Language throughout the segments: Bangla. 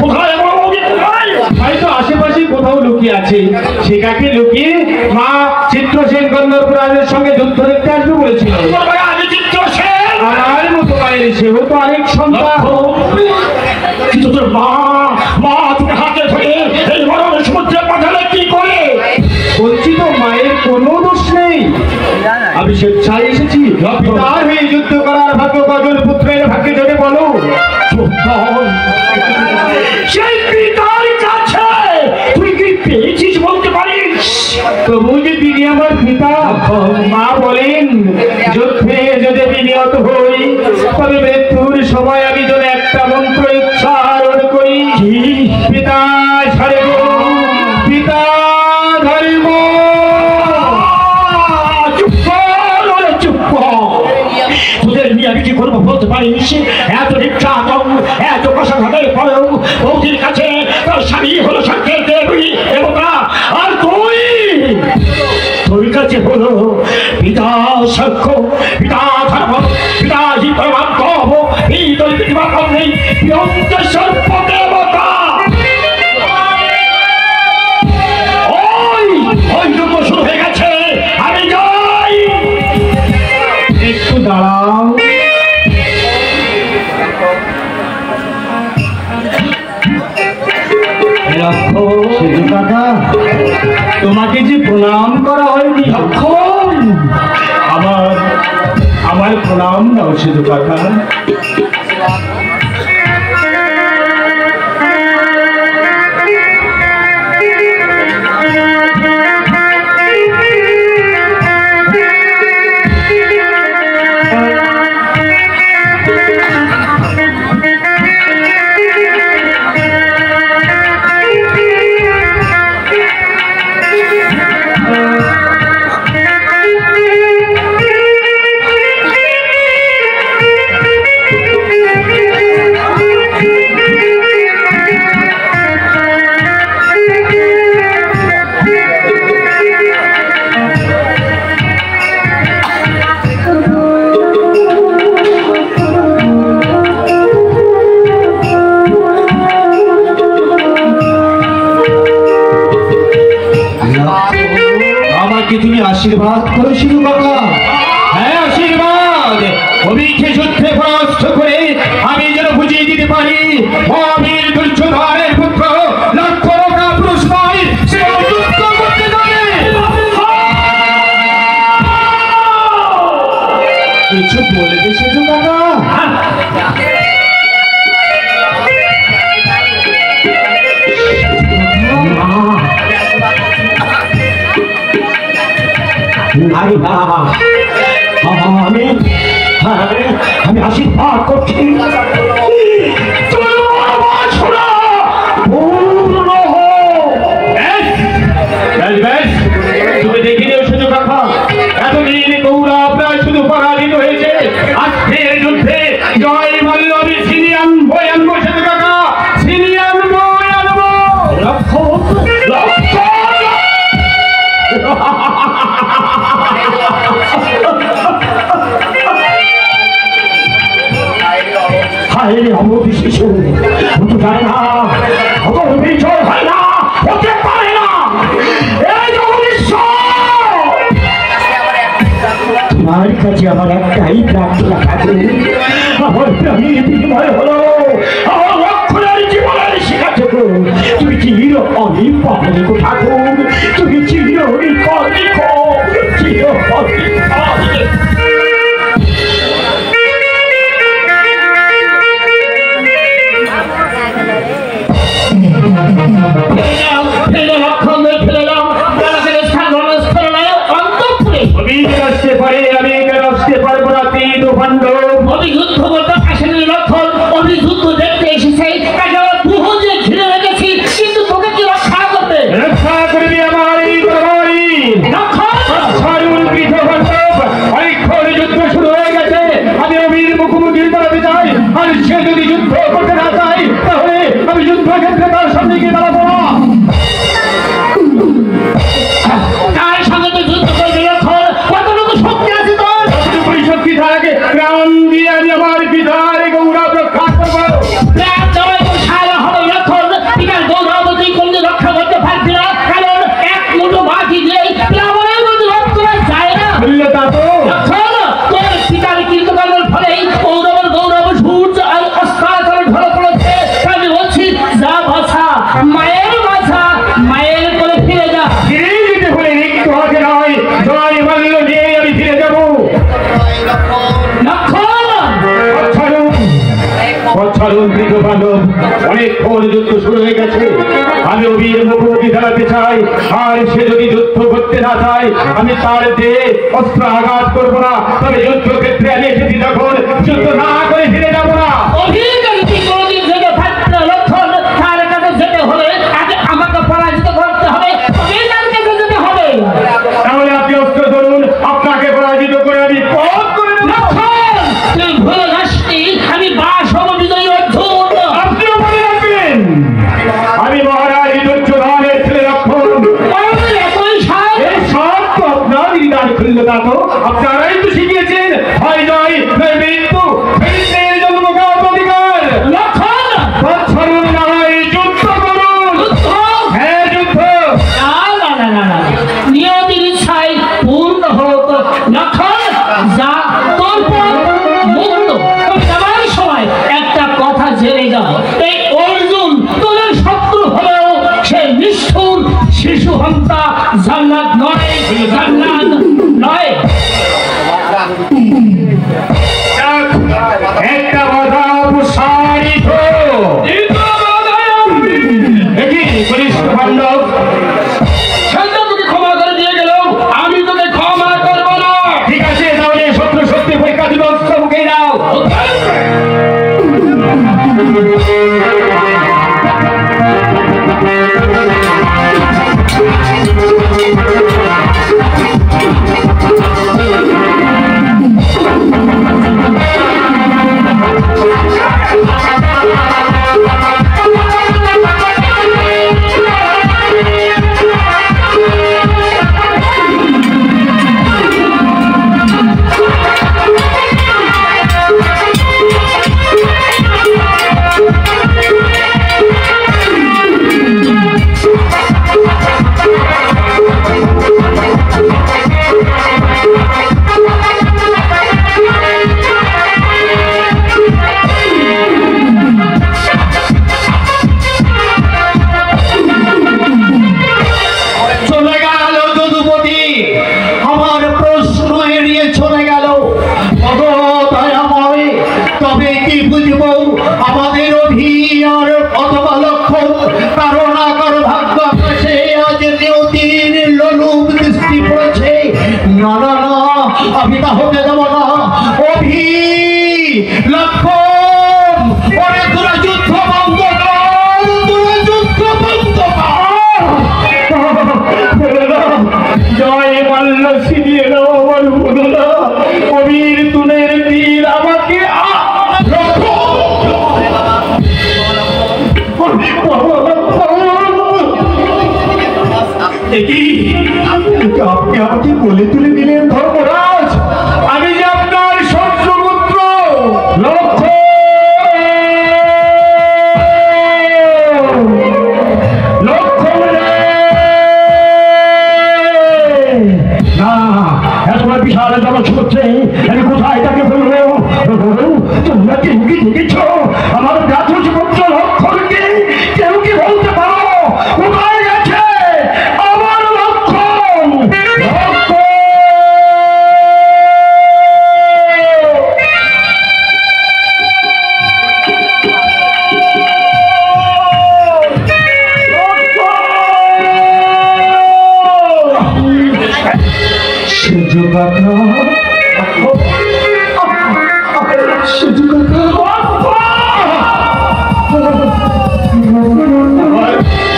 কোথায় আমার বৌদি? কোথায়? হয়তো আশেপাশে কোথাও লুকিয়ে আছে। সেটাকে লুকিয়ে মা চিত্রসেন গন্ধর্বরাজের সঙ্গে যুদ্ধ দেখতে আসবে বলেছিল। আমি চিত্রসেন আমার মতো মায়ের সেও তো অনেক সন্তান। কিন্তু তোর মা তোকে হাতে ধরে এই গরম সমুদ্রে পাঠালে কি করে? বলছি তো মায়ের কোনো দোষ নেই। আমি স্বেচ্ছায় এসেছি। পিতার হয়ে যুদ্ধ করার ভাগ্য কজন পুত্রের ভাগ্যে জোটে বলো? সেই পিতার কাছে তুই কি পেয়েছিস বলতে পারিস? তবু যে তিনি আমার পিতা। মা বলেন যুদ্ধে যদি বিনিহত হই তবে মৃত্যুর সময় আমি যেন একটা মন্ত্র উচ্চারণ করি, পিতা ছাড়ব, পিতা ধরিব। তোদের নিয়ে আমি কি করবো বলতে পারিস? এত নির্যাতন, এত কষাঘাতের পরেও বৌদির কাছে তোর স্বামী হলো সাক্ষের দেবতা, আর তোর কাছে হলো পিতা সাক্ষ্য, পিতা ধর্ম, পিতা হি পরমাত্ম, এই তোর পৃথিবীর নেই সর্বদেবতা। ওই যুদ্ধ শুরু হয়ে গেছে, আমি যাই। একটু দাঁড়াও। কাকা, তোমাকে যে প্রণাম করা হয়নি। আমার প্রণাম দাও সিধু কাকা। তুমি আশীর্বাদ করো সিধু কাকা। হ্যাঁ, আশীর্বাদ। অবিকে যুদ্ধে পরাস্ত করে আমি যেন বুঝিয়ে দিতে পারি মহাবীর দুর্যোধনের পুত্র লক্ষ্মণকা পুরুষ নয়, সে যুদ্ধ করতে জানে। কিছু বলবে সিধু কাকা? আমি আশীর্বাদ করছি তুমি দেখে নিও শুধু কাকা, এতদিন গৌরব প্রায় শুধু পরাজিত হয়েছে। আজকের যুদ্ধে জয় বলল আমি ছিনিয়ে আনবো শুধু কাকা, ছিনিয়ে আনবো। শিশু জানে না, বিজয় হয় না, হতে পারে না। তোমার কাছে আমার একটাই প্রার্থনা থাকে, আমার প্রাণীর বিনিময় হলো আমার লক্ষ্মণের জীবনের শিখা থেকে তুমি চির অনেক পাবলিক ঠাকুর, তুমি চির অনেক চির অনেক। অভিযুদ্ধ বলতে আসেনি লক্ষণ, অভিযুদ্ধ দেখতে এসেছে, ঘিরে রেখেছি, কিন্তু তোকে কি রক্ষা করবে? রক্ষা করবি আমার এই তরবারি। যুদ্ধ শুরু হয়ে গেছে, আমি অমির মুখোমুখি দাঁড়াতে চাই। আর সে যদি যুদ্ধ করতে না চাই তাহলে আমি যুদ্ধক্ষেত্রে তার সামনে গিয়ে দাঁড়াবো না। তার সঙ্গে তো যুদ্ধ করবে লক্ষণ, কতটুকু শক্তি আছে তোর? যতটুকুই শক্তি থাকে প্রাণ দিয়ে আমি আমার পিতার গৌরব রক্ষা করবো। প্রাণ দেওয়াই তো সারা হবে লক্ষণ। বান্ধব, অনেকক্ষণ যুদ্ধ শুরু হয়ে গেছে। আমি অবির মুখোমুখি দাঁড়াতে চাই, আর সে যদি যুদ্ধ করতে না চায় আমি তার দেহে অস্ত্র আঘাত করবো না। তবে যুদ্ধক্ষেত্রে আমি এসেছি যখন, যুদ্ধ না করে ফিরে যাবো না। অভিজ্ঞানী কোনদিন যেতে পারত লক্ষণ, তার কাছে যেতে হলে আগে আমাকে পরাজিত করতে হবে, তবেই তার কাছে যেতে হবে। তাহলে আপনি অস্ত্র ধরুন, আপনাকে পরাজিত করে আমি পথ করে দেব। লক্ষণ, তুই ভুলে যাসনি আমি বাসব বিজয়ী অর্জুন। আপনিও মনে রাখবেন, আমি মহারাজ দুর্যোধনের ছেলে লক্ষণ। আমাদের এতই সাজ, এই সব তো আপনারই দান করল, তা তো আপনারাই তো শিখিয়েছেন। হয় জয় নয় মৃত্যু, মৃত্যুর জন্মঘাত অধিকার। লক্ষণ পথ ছাড়ুন, না হয় যুদ্ধ করুন। যুদ্ধ। হ্যাঁ, যুদ্ধ। না, নিয়তির ইচ্ছায় পূর্ণ হোক। লক্ষণ, যা তোর পথ মুক্ত। তবে যাবার সময় একটা কথা জেনে যাও, এই অর্জুন তোদের শত্রু হলেও সে নিষ্ঠুর শিশু হত্যা জান্নাত নয়, জান্নাত নয়। একটা কথা প্রসারিত। দেখি কনিষ্ঠ পাণ্ডব, সেটা তোকে ক্ষমা করে দিয়ে গেলেও আমি তোকে ক্ষমা করবো না। ঠিক আছে, তাহলে শত্রু শক্তি পরীক্ষা দিব, অস্ত্র মুখে দাও। আপনি আমাকে বলে তুলে দিলেন ধর্মরাজ, আমি যে আপনার শত্রুপুত্র লক্ষ্য। না, এত বিশাল জগৎ করছে, আমি কোথায় তাকে বলবো? তোমরা কেউ কি দেখেছ আমার রাজস্ব পুত্র লক্ষণকে? কেউ কি বলতে পারো কোথায় গেছে আমার লক্ষণ?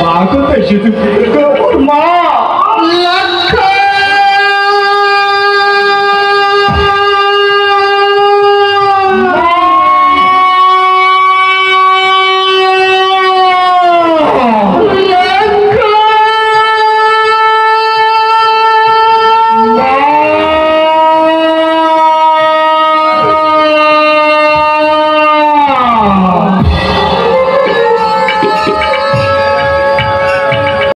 মা কোথায়?